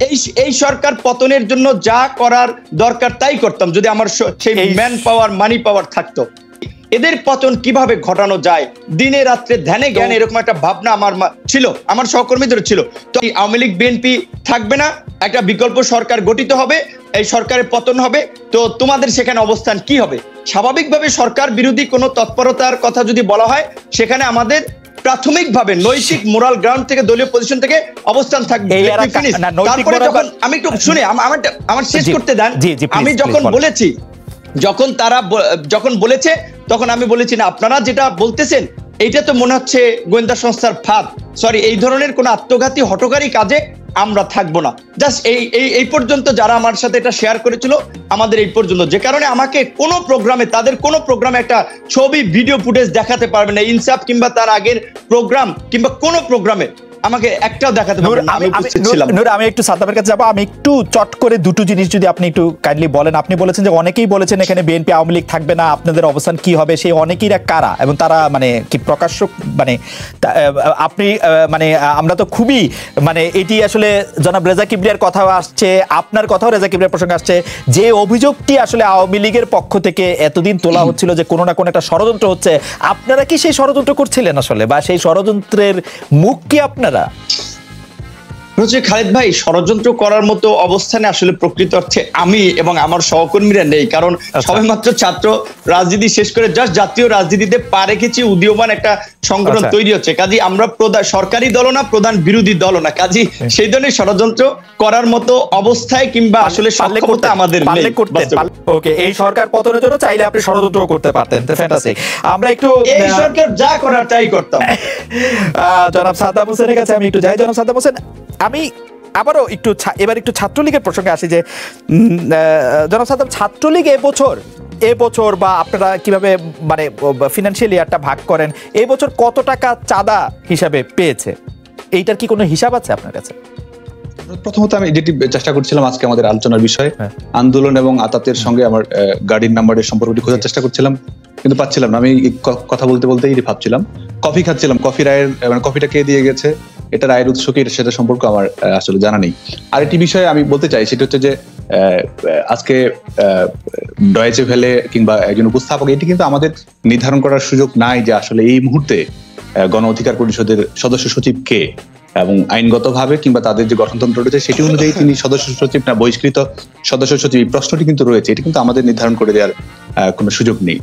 এই এই সরকার পতনের জন্য যা করার দরকার তাই করতাম যদি আমার সেই ম্যান পাওয়ার মানি পাওয়ার থাকতো। এদের পতন কিভাবে ঘটানো যায় দিনে রাত্রে ধ্যানে জ্ঞানে এরকম একটা ভাবনা আমার ছিল, আমার সহকর্মীদের ছিল। তো আওয়ামী লীগ বিএনপি থাকবে না, একটা বিকল্প সরকার গঠিত হবে, এই সরকারের পতন হবে। তো তোমাদের সেখানে অবস্থান কি হবে? স্বাভাবিকভাবে সরকার বিরোধী কোনো তৎপরতার কথা যদি বলা হয় সেখানে আমাদের প্রাথমিকভাবে নৈতিক মোরাল গ্রাউন্ড থেকে দলীয় পজিশন থেকে অবস্থান থাকবে। তারপরে যখন আমি একটু শুনে আমার শেষ করতে দেন, আমি যখন বলেছি, যখন বলেছে তখন আমি বলেছি না আপনারা যেটা বলতেছেন এইটা তো মনে হচ্ছে গোয়েন্দা সংস্থার ফাঁদ, সরি এই ধরনের কোন আত্মঘাতী হঠকারী কাজে আমরা থাকবো না। জাস্ট এই পর্যন্ত যারা আমার সাথে এটা শেয়ার করেছিল আমাদের এই পর্যন্ত, যে কারণে আমাকে কোনো প্রোগ্রামে তাদের কোনো প্রোগ্রামে একটা ছবি ভিডিও ফুটেজ দেখাতে পারবে না, ইনসাফ কিংবা তার আগের প্রোগ্রাম কিংবা কোনো প্রোগ্রামে আমাকে একটাও দেখাতে পারবে না। আমি একটু সাদ্দামের কাছে যাবো, আমি একটু চট করে দুটো জিনিস যদি আপনি একটু কাইন্ডলি বলেন। আপনি বলেছেন যে অনেকেই বলেছেন এখানে বিএনপি আওয়ামী লীগ থাকবে না, আপনাদের অবস্থান কি হবে, সেই অনেকেই কারা এবং তারা মানে কি প্রকাশ্য মানে আপনি মানে আমরা তো খুবই মানে এটি আসলে জনাব রেজা কিবরিয়ার কথাও আসছে, আপনার কথাও রেজা কিবরিয়ার প্রসঙ্গে আসছে, যে অভিযোগটি আসলে আওয়ামী লীগের পক্ষ থেকে এতদিন তোলা হচ্ছিল যে কোনো না কোনো একটা ষড়যন্ত্র হচ্ছে, আপনারা কি সেই ষড়যন্ত্র করছিলেন আসলে, বা সেই ষড়যন্ত্রের মুখ কি আপনারা? খালেদ ভাই, ষড়যন্ত্র করার মতো অবস্থানে আসলে প্রকৃত অর্থে আমি এবং আমার সহকর্মীরা নেই, কারণ সবে মাত্র ছাত্র রাজনীতি শেষ করে জাস্ট জাতীয় রাজনীতিতে পা রেখেছি, উদীয়মান একটা সংগঠন তৈরি হচ্ছে। কাজী আমরা সরকারি দল না, প্রধান বিরোধী দল না, কাজী সেই ধরনের ষড়যন্ত্র করার মতো অবস্থায় কিংবা আসলে সক্ষমতা আমাদের নেই। ওকে, এই সরকার পতনের জন্য চাইলে আপনি ষড়যন্ত্র করতে পারতেন, ফ্যান্টাসটিক। আমরা একটু এই সরকার যা করার তাই করতাম। জনাব সাদ্দাম হোসেনের কাছে আমি একটু যাই। জনাব সাদ্দাম হোসেন, আমি আবারও এবার একটু ছাত্রলীগের প্রসঙ্গে আসি, যে জনাব সাদ্দাম, ছাত্রলীগ এবছর বা আপনারা কিভাবে মানে ফিনান্সিয়াল ইয়ারটা ভাগ করেন, এই বছর কত টাকা চাঁদা হিসাবে পেয়েছে, এইটার কি কোনো হিসাব আছে আপনার কাছে? প্রথমত আমি যেটি চেষ্টা করছিলাম আজকে আমাদের আলোচনার বিষয়, আন্দোলন এবং আতাতের সঙ্গে আমার গাড়ির নাম্বারের সম্পর্কটি খোঁজার চেষ্টা করছিলাম, কিন্তু পাচ্ছিলাম না। আমি কথা বলতে বলতেই ভাবছিলাম, কফি খাচ্ছিলাম, কফি রায়ের মানে কফিটা কে দিয়ে গেছে, এটা রায়ের উৎস কি, এর সাথে সম্পর্ক আমার আসলে জানা নেই। আরেকটি বিষয়ে আমি বলতে চাই, সেটা হচ্ছে যে আজকে ডয়েচে ভেলে কিংবা একজন উপস্থাপক, এটি কিন্তু আমাদের নির্ধারণ করার সুযোগ নাই যে আসলে এই মুহূর্তে গণ অধিকার পরিষদের সদস্য সচিব কে, এবং আইনগতভাবে কিংবা তাদের যে গঠনতন্ত্র রয়েছে সেটি অনুযায়ী তিনি সদস্য সচিব না বহিষ্কৃত সদস্য সচিব, এই প্রশ্নটি কিন্তু রয়েছে, এটি কিন্তু আমাদের নির্ধারণ করে দেওয়ার কোনো সুযোগ নেই।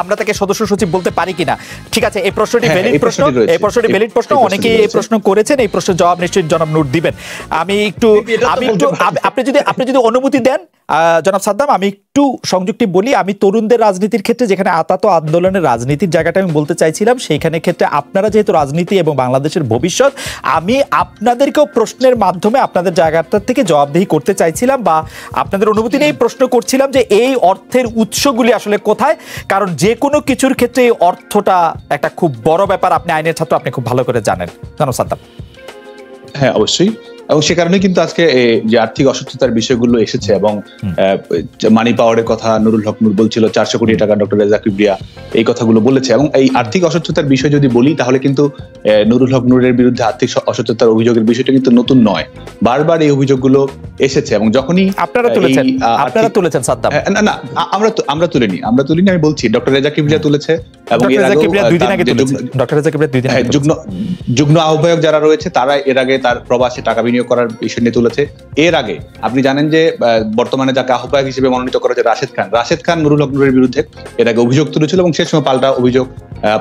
আমরা তাকে সদস্য সচিব বলতে পারি কিনা, ঠিক আছে, এই প্রশ্নটি ভ্যালিড প্রশ্ন, এই প্রশ্নটি ভ্যালিড প্রশ্ন, অনেকেই এই প্রশ্ন করেছেন, এই প্রশ্নের জবাব নিশ্চয়ই জনাব নূর দিবেন। আমি একটু আপনি যদি অনুমতি দেন জনাব সাদ্দাম, আমি একটু সংযুক্তি বলি। আমি তরুণদের রাজনীতির ক্ষেত্রে, যেখানে আতাত আন্দোলনের রাজনীতির জায়গাটা আমি বলতে চাইছিলাম, সেইখানে ক্ষেত্রে আপনারা যেহেতু রাজনীতি এবং বাংলাদেশের ভবিষ্যৎ, আমি আপনাদেরকেও প্রশ্নের মাধ্যমে আপনাদের জায়গাটা থেকে জবাবদিহি করতে চাইছিলাম, বা আপনাদের অনুমতি নিয়ে প্রশ্ন করছিলাম যে এই অর্থের উৎসগুলি আসলে কোথায়, কারণ যে কোনো কিছুর ক্ষেত্রে এই অর্থটা একটা খুব বড় ব্যাপার। আপনি আইনের ছাত্র, আপনি খুব ভালো করে জানেন জনাব সাদ্দাম। হ্যাঁ, অবশ্যই, এবং সে কারণে কিন্তু আজকে যে আর্থিক অসুস্থতার বিষয়গুলো এসেছে, এবং মানি পাওয়ারের কথা নুরুল হক নূর বলছিল, 400 কোটি টাকা ডক্টর রেজা কিবরিয়া এই কথাগুলো বলেছে। এবং এই আর্থিক অসুস্থতার বিষয় যদি বলি, তাহলে কিন্তু নুরুল হক নূরের বিরুদ্ধে আর্থিক অসুস্থতার অভিযোগের বিষয়টা কিন্তু নতুন নয়, বারবার এই অভিযোগগুলো এসেছে, এবং যখনই আপনারা তুলেছেন সাদ্দাম, না আমরা তুলিনি, আমি বলছি ডক্টর রেজা কিবরিয়া তুলেছে, এবং যুগ্ম আহ্বায়ক যারা রয়েছে তারা এর আগে তার প্রবাসে টাকা বিনিয়োগ করার বিষয় নিয়ে তুলেছে। এর আগে আপনি জানেন যে বর্তমানে যাকে আহ্বায়ক হিসেবে মনোনীত করা হয়েছে রাশেদ খান নুরুল হক নূরের বিরুদ্ধে এর আগে অভিযোগ তুলেছিল, এবং সে সময়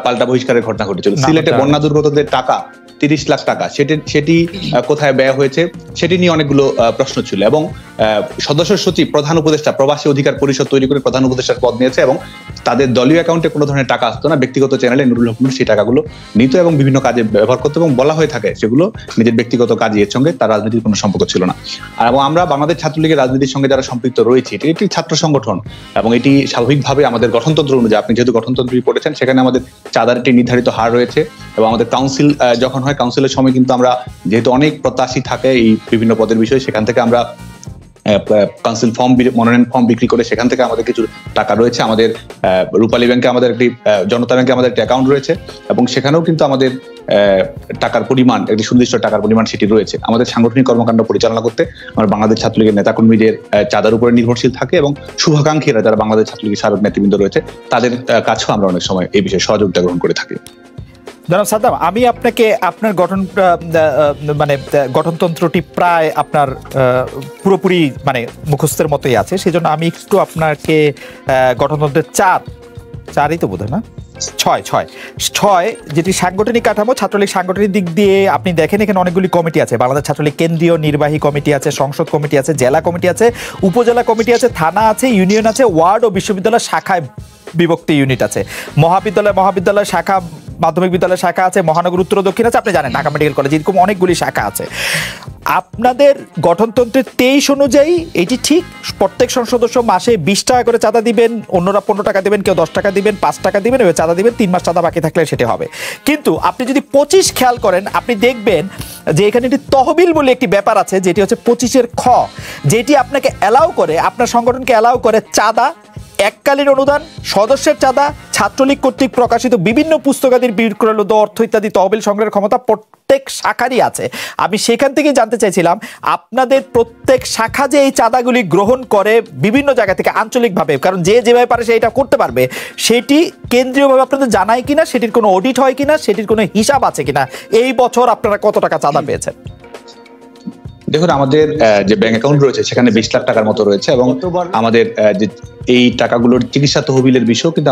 পাল্টা বহিষ্কারের ঘটনা ঘটেছিল। সিলেটে বন্যা দুর্গতদের টাকা 30 লাখ টাকা, সেটি কোথায় ব্যয় হয়েছে সেটি নিয়ে অনেকগুলো প্রশ্ন ছিল, এবং সদস্য সচিব প্রধান উপদেষ্টা প্রবাসী অধিকার পরিষদ তৈরি করে প্রধান উপদেষ্টার পদ নিয়েছে, এবং তাদের দলীয় অ্যাকাউন্টে কোনো ধরনের টাকা আসতো না, ব্যক্তিগত চ্যানেলে নুরুল হক নূর সেই টাকাগুলো নিত এবং বিভিন্ন কাজে ব্যবহার করতো, এবং বলা হয়ে থাকে সেগুলো নিজের ব্যক্তিগত কাজে, এর সঙ্গে তার রাজনীতির কোনো সম্পর্ক ছিল না। আর এবং আমরা বাংলাদেশ ছাত্রলীগের রাজনীতির সঙ্গে যারা সম্পৃক্ত রয়েছে, এটি একটি ছাত্র সংগঠন, এবং এটি স্বাভাবিকভাবে আমাদের গঠনতন্ত্র অনুযায়ী, আপনি যেহেতু গঠনতন্ত্র পড়েছেন, সেখানে আমাদের চাঁদার একটি নির্ধারিত হার রয়েছে, এবং আমাদের কাউন্সিল যখন হয়, কাউন্সিলের সময় কিন্তু আমরা যেহেতু অনেক প্রত্যাশী থাকে এই বিভিন্ন পদের বিষয়ে, সেখান থেকে আমরা কাউন্সিল ফর্ম, মনোনয়ন ফর্ম বিক্রি করে সেখান থেকে আমাদের কিছু টাকা রয়েছে। আমাদের রূপালী ব্যাংকে আমাদের একটি, জনতা ব্যাংকে আমাদের একটি অ্যাকাউন্ট রয়েছে, এবং সেখানেও কিন্তু আমাদের টাকার পরিমাণ, একটি সুনির্দিষ্ট টাকার পরিমাণ সেটি রয়েছে। আমাদের সাংগঠনিক কর্মকাণ্ড পরিচালনা করতে আমরা বাংলাদেশ ছাত্রলীগের নেতাকর্মীদের চাঁদার উপরে নির্ভরশীল থাকে, এবং শুভাকাঙ্ক্ষীরা যারা বাংলাদেশ ছাত্রলীগের সাবেক নেতৃবৃন্দ রয়েছে তাদের কাছেও আমরা অনেক সময় এই বিষয়ে সহযোগিতা গ্রহণ করে থাকি। জনাব সাদ্দাম, আমি আপনাকে আপনার গঠনতন্ত্রটি প্রায় আপনার পুরোপুরি মুখস্থের মতোই আছে, সেজন্য আমি একটু আপনাকে গঠনতন্ত্রের চারই তো বোধ হয় না, ছয় যেটি সাংগঠনিক কাঠামো, ছাত্রলীগ সাংগঠনিক দিক দিয়ে আপনি দেখেন এখানে অনেকগুলি কমিটি আছে। বাংলাদেশ ছাত্রলীগ কেন্দ্রীয় নির্বাহী কমিটি আছে, সংসদ কমিটি আছে, জেলা কমিটি আছে, উপজেলা কমিটি আছে, থানা আছে, ইউনিয়ন আছে, ওয়ার্ড ও বিশ্ববিদ্যালয় শাখায় বিভক্তি ইউনিট আছে, মহাবিদ্যালয় শাখা, মাধ্যমিক বিদ্যালয় শাখা আছে, মহানগর উত্তর দক্ষিণ আছে, আপনি জানেন ঢাকা মেডিকেল কলেজ, এরকম অনেকগুলি শাখা আছে। আপনাদের গঠনতন্ত্রের 23 অনুযায়ী এটি ঠিক, প্রত্যেক সংসদ সদস্য মাসে 20 টাকা করে চাঁদা দিবেন, অন্যরা 15 টাকা দিবেন, কেউ 10 টাকা দিবেন, 5 টাকা দিবেন, এবার চাঁদা দিবেন, 3 মাস চাঁদা বাকি থাকলে সেটা হবে। কিন্তু আপনি যদি 25 খেয়াল করেন, আপনি দেখবেন যে এখানে একটি তহবিল বলে একটি ব্যাপার আছে, যেটি হচ্ছে 25-এর খ, যেটি আপনাকে অ্যালাউ করে, আপনার সংগঠনকে অ্যালাউ করে চাঁদা, এককালীন অনুদান, সদস্যের চাঁদা, ছাত্রলীগ কর্তৃক প্রকাশিত বিভিন্ন পুস্তকাদির বিক্রয় অর্থ ইত্যাদি তহবিল সংগ্রহের ক্ষমতা প্রত্যেক শাখারই আছে। আমি সেখান থেকে জানতে চাইছিলাম আপনাদের প্রত্যেক শাখা যে এই চাঁদাগুলি গ্রহণ করে বিভিন্ন জায়গা থেকে আঞ্চলিকভাবে, কারণ যে যেভাবে পারে সে এটা করতে পারবে, সেটি কেন্দ্রীয়ভাবে আপনাদের জানায় কিনা, সেটির কোনো অডিট হয় কিনা, সেটির কোনো হিসাব আছে কিনা, এই বছর আপনারা কত টাকা চাঁদা পেয়েছেন? দেখুন, আমাদের যে ব্যাংক অ্যাকাউন্ট রয়েছে সেখানে 20 লাখ টাকার মতো রয়েছে, এবং আমাদের যে এই টাকাগুলোর চিকিৎসা তহবিলের বিষয় কিন্তু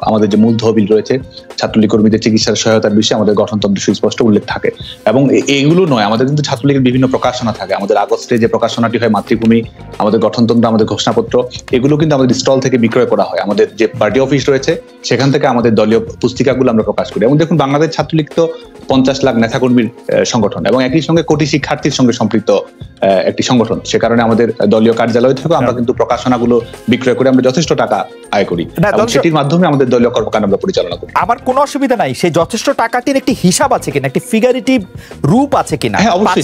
আমাদের যে মূল তহবিল রয়েছে ছাত্রলীগ কর্মীদের চিকিৎসার সহায়তার বিষয়ে আমাদের গঠনতন্ত্রে সুস্পষ্ট উল্লেখ থাকে। এবং এইগুলো নয়, আমাদের কিন্তু ছাত্রলীগের বিভিন্ন প্রকাশনা থাকে। আমাদের আগস্টে যে প্রকাশনাটি হয় মাতৃভূমি, আমাদের গঠনতন্ত্র, আমাদের ঘোষণাপত্র, এগুলো কিন্তু আমাদের স্টল থেকে বিক্রয় করা হয়। আমাদের যে পার্টি অফিস রয়েছে সেখান থেকে আমাদের দলীয় পুস্তিকাগুলো আমরা প্রকাশ করি। এবং দেখুন, বাংলাদেশ ছাত্রলীগ তো 50 লাখ নেতাকর্মীর সংগঠন এবং একই সঙ্গে কোটি শিক্ষার্থীর সঙ্গে সম্পৃক্ত একটি সংগঠন। সে কারণে আমাদের দলীয় কার্যালয় থেকে আমরা কিন্তু প্রকাশনাগুলো বিক্রয় করে আমরা যথেষ্ট টাকা আয় করি, এবং সেটির মাধ্যমে আমাদের দলীয় কর্মকাণ্ড আমরা পরিচালনা করি। আমার কোনো অসুবিধা নাই, সেই যথেষ্ট টাকাটির একটি হিসাব আছে কিনা, একটি ফিগারেটিভ রূপ আছে কিনা? হ্যাঁ, অবশ্যই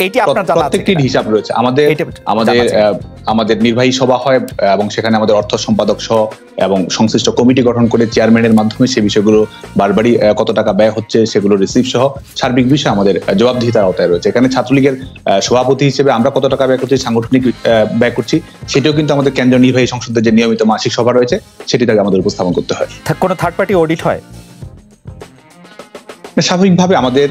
এটি আপনার জানা আছে? প্রত্যেকটির হিসাব রয়েছে। আমাদের নির্বাহী সভা হয় এবং সেখানে আমাদের অর্থ সম্পাদক সহ এবং সংশ্লিষ্ট কমিটি গঠন করে চেয়ারম্যানের মাধ্যমে সেই বিষয়গুলো বারবারই কত টাকা ব্যয় হচ্ছে সেগুলো রিসিভ সহ সার্বিক বিষয় আমাদের জবাবদিহিতার আওতায় রয়েছে। এখানে ছাত্রলীগের সভাপতি হিসেবে আমরা কত টাকা ব্যয় করছি, সাংগঠনিক ব্যয় করছি, সেটাও কিন্তু আমাদের কেন্দ্রীয় নির্বাহী সংসদের যে নিয়মিত মাসিক সভা রয়েছে সেটি থেকে আমাদের উপস্থাপন করতে হয়। কোনো থার্ড পার্টি অডিট হয়? স্বাভাবিকভাবে আমাদের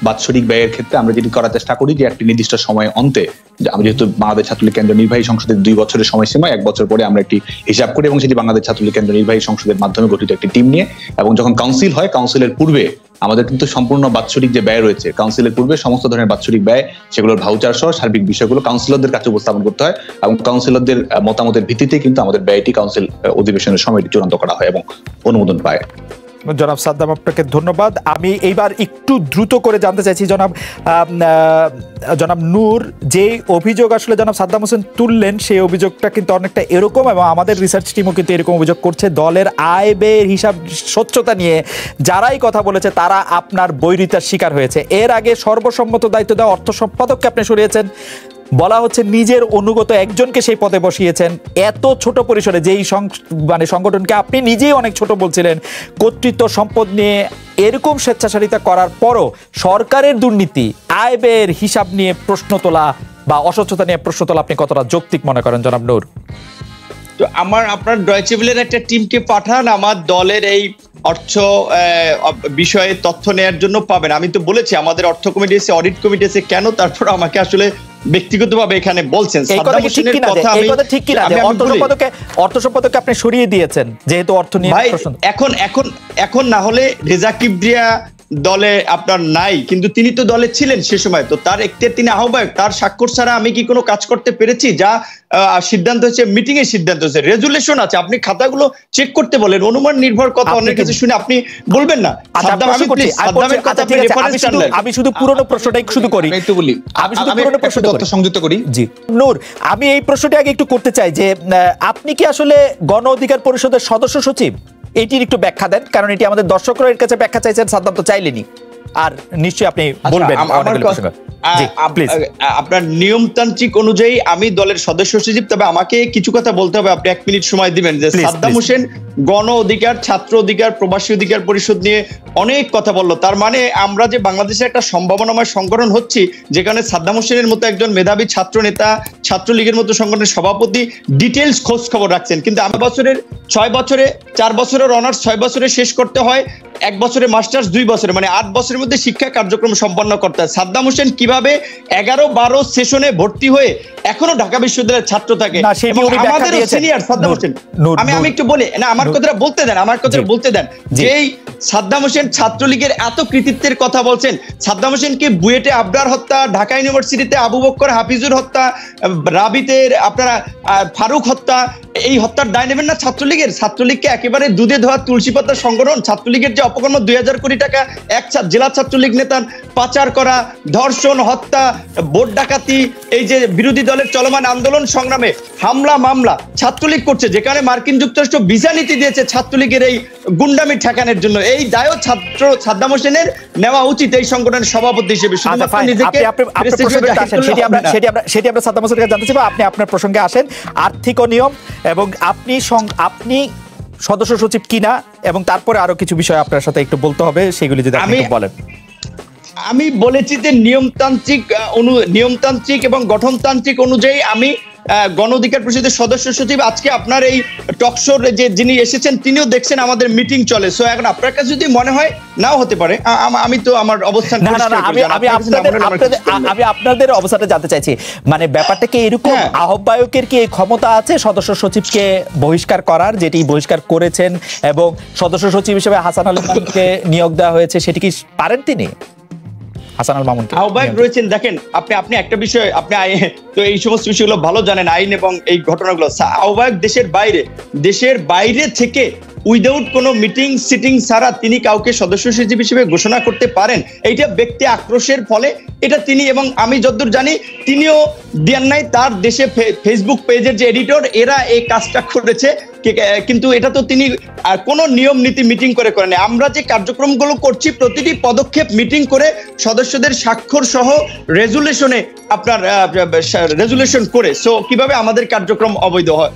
বাৎসরিক ব্যয়ের ক্ষেত্রে আমরা যেটি করার চেষ্টা করি যে একটি নির্দিষ্ট সময় অন্তে, আমরা যেহেতু বাংলাদেশ ছাত্রলীগ কেন্দ্রীয় নির্বাহী সংসদের 2 বছরের সময়সীমা, 1 বছর পরে আমরা একটি হিসাব করি এবং সেটি বাংলাদেশ ছাত্রলীগ কেন্দ্রীয় নির্বাহী সংসদের মাধ্যমে গঠিত একটি টিম নিয়ে, এবং যখন কাউন্সিল হয়, কাউন্সিলের পূর্বে আমাদের কিন্তু সম্পূর্ণ বাৎসরিক যে ব্যয় রয়েছে, কাউন্সিলের পূর্বে সমস্ত ধরনের বাৎসরিক ব্যয়, সেগুলোর ভাউচার সহ সার্বিক বিষয়গুলো কাউন্সিলরদের কাছে উপস্থাপন করতে হয়, এবং কাউন্সিলরদের মতামতের ভিত্তিতে কিন্তু আমাদের ব্যয়টি কাউন্সিল অধিবেশনের সময় চূড়ান্ত করা হয় এবং অনুমোদন পায়। জনাব সাদ্দাম, আপনাকে ধন্যবাদ। আমি এইবার একটু দ্রুত করে জানতে চাইছি জনাব নূর, যে অভিযোগ আসলে জনাব সাদ্দাম হোসেন তুললেন সেই অভিযোগটা কিন্তু অনেকটা এরকম, এবং আমাদের রিসার্চ টিমও কিন্তু এরকম অভিযোগ করছে, দলের আয় ব্যয়ের হিসাব স্বচ্ছতা নিয়ে যারাই কথা বলেছে তারা আপনার বৈরিতার শিকার হয়েছে। এর আগে সর্বসম্মত দায়িত্ব দেওয়া অর্থ সম্পাদককে আপনি সরিয়েছেন, বলা হচ্ছে নিজের অনুগত একজনকে সেই পদে বসিয়েছেন। এত ছোট পরিসরে যেই সংগঠনকে আপনি নিজেই অনেক ছোট বলছিলেন, কর্তৃত্ব সম্পদ নিয়ে এরকম স্বেচ্ছাচারিতা করার পরও সরকারের দুর্নীতি, আয় ব্যয়ের হিসাব নিয়ে প্রশ্ন তোলা বা অস্বচ্ছতা নিয়ে প্রশ্ন তোলা আপনি কতটা যৌক্তিক মনে করেন জনাব নূর? তো আপনার ডয়েচে ভেলের একটা টিমকে পাঠান, আমার দলের এই অর্থ বিষয়ে তথ্য নেওয়ার জন্য পাবেন। আমি তো বলেছি আমাদের অর্থ কমিটি আছে, অডিট কমিটি আছে, কেন তারপর আমাকে আসলে ব্যক্তিগতভাবে এখানে বলছেন সাদ্দাম হোসেনের কথা। এই কথা ঠিক কি না যে অর্থ সম্পাদককে আপনি সরিয়ে দিয়েছেন যেহেতু অর্থ নিয়ে প্রশ্ন? এখন না হলে রেজা কিবরিয়া দলে আপনার নাই, কিন্তু তিনি তো দলে ছিলেন সে সময়, তো তার এখতিয়ার, তিনি আহ্বায়ক, তার স্বাক্ষর ছাড়া আমি কি কোনো কাজ করতে পেরেছি? যা সিদ্ধান্ত হচ্ছে, মিটিং এর সিদ্ধান্ত হচ্ছে, রেজুলেশন আছে, আপনি খাতাগুলো চেক করতে বলেন, অনুমান নির্ভর কথা অনেক কাছে শুনে আপনি বলবেন না। আমি শুধু পুরনো প্রশ্নটাই শুধু করি, আমি শুধু পুরনো প্রশ্নটা সংযুক্ত করি। জি নূর, আমি এই প্রশ্নটা আগে একটু করতে চাই যে আপনি কি আসলে গণ অধিকার পরিষদের সদস্য সচিব? এটির একটু ব্যাখ্যা দেন, কারণ এটি আমাদের দর্শকরা এর কাছে ব্যাখ্যা চাইছেন, সাদ্দাম তো চাইলেনি, আর নিশ্চয়ই আপনি বলবেন। আপনার নিয়মতান্ত্রিক অনুযায়ী আমি দলের সদস্য সচিব, তবে আমাকে কিছু কথা বলতে হবে, আপনি 1 মিনিট সময় দিবেন। যে সাদ্দাম হোসেন গণ অধিকার, ছাত্র অধিকার, প্রবাসী অধিকার পরিষদ নিয়ে অনেক কথা বললো। তার মানে আমরা যে বাংলাদেশে একটা সম্ভাবনাময় সংগঠন হচ্ছি, যেখানে সাদ্দাম হোসেনের মতো একজন মেধাবী ছাত্র নেতা, ছাত্রলীগের মতো সংগঠনের সভাপতি ডিটেলস খোঁজ খবর রাখছেন, কিন্তু আমি বছরের 6 বছরে 4 বছরের অনার্স 6 বছরে শেষ করতে হয়, 1 বছরে মাস্টার্স 2 বছরে, মানে 8 বছরের মধ্যে শিক্ষা কার্যক্রম সম্পন্ন করতে হয়। সাদ্দাম হোসেন কিভাবে 11-12 সেশনে ভর্তি হয়ে এখনো ঢাকা বিশ্ববিদ্যালয়ের ছাত্র থাকে, আমাদের সিনিয়র সাদ্দাম হোসেন। আমি একটু বলি না, আমার কথাটা বলতে দেন, যেই সাদ্দাম হোসেন ছাত্রলীগের এত কৃতিত্বের কথা বলছেন, সাদ্দাম হোসেনকে বুয়েটে আবরার হত্যা, ঢাকা ইউনিভার্সিটিতে আবু বক্কর হাফিজুর হত্যা, রাবিতের আপনারা ফারুক হত্যা, এই হত্যার দায় নেবেন না ছাত্রলীগের? ছাত্রলীগকে একেবারে দুধে ধোয়া তুলসী পাতা সংগঠন। ছাত্রলীগের যে অপকর্ম, 2000 কোটি টাকা এক জেলা ছাত্রলীগ নেতার পাচার করা, ধর্ষণ, হত্যা, ভোট ডাকাতি, এই যে বিরোধী দলের চলমান আন্দোলন সংগ্রামে হামলা মামলা ছাত্রলীগ করছে, যেখানে মার্কিন যুক্তরাষ্ট্র ভিসা নীতি দিয়েছে ছাত্রলীগের এই গুন্ডামি ঠেকানোর জন্য। এই দায়ও সাদ্দাম হোসেনের নেওয়া উচিত এই সংগঠনের সভাপতি হিসেবে। সেটি আমরা সাদ্দাম হোসেনকে জানতে চাইবো। আপনি আপনার প্রসঙ্গে আসেন, আর্থিক অনিয়ম এবং আপনি সদস্য সচিব কিনা, এবং তারপরে আরো কিছু বিষয় আপনার সাথে একটু বলতে হবে, সেগুলি যদি আপনি বলেন। আমি বলেছি যে নিয়মতান্ত্রিক এবং গঠনতান্ত্রিক অনুযায়ী আমি গণ অধিকার পরিষদের সদস্য সচিব। আজকে আপনার এই টকশোর যে যিনি এসেছেন তিনিও দেখছেন আমাদের মিটিং চলে। সো এখন আপনার কাছে যদি মনে হয় নাও হতে পারে, আমি তো আমার অবস্থান আমি আপনাদের অবস্থাটা জানতে চাইছি। মানে ব্যাপারটা কি এরকম, আহ্বায়কের কি এই ক্ষমতা আছে সদস্য সচিবকে বহিষ্কার করার, যেটি বহিষ্কার করেছেন, এবং সদস্য সচিব হিসেবে হাসান আল মামুনকে নিয়োগ দেওয়া হয়েছে, সেটি কি পারেন তিনি? হাসান আল মামুন আহ্বায়ক রয়েছেন। দেখেন আপনি একটা বিষয়, আপনি তো এই সমস্ত বিষয়গুলো ভালো জানেন, আইন এবং এই ঘটনাগুলো। আহ্বায়ক দেশের বাইরে থেকে উইদাউট কোনো মিটিং সিটিং ছাড়া তিনি কাউকে সদস্য সচিব হিসেবে ঘোষণা করতে পারেন। এইটা ব্যক্তি আক্রোশের ফলে এটা তিনি, এবং আমি যতদূর জানি তিনিও দেন নাই, তার দেশে ফেসবুক পেজের যে এডিটর এরা এই কাজটা করেছে, কিন্তু এটা তো তিনি কোনো নিয়ম নীতি মিটিং করে করেন। আমরা যে কার্যক্রমগুলো করছি প্রতিটি পদক্ষেপ মিটিং করে সদস্যদের স্বাক্ষর সহ রেজুলেশন করে। সো কিভাবে আমাদের কার্যক্রম অবৈধ হয়?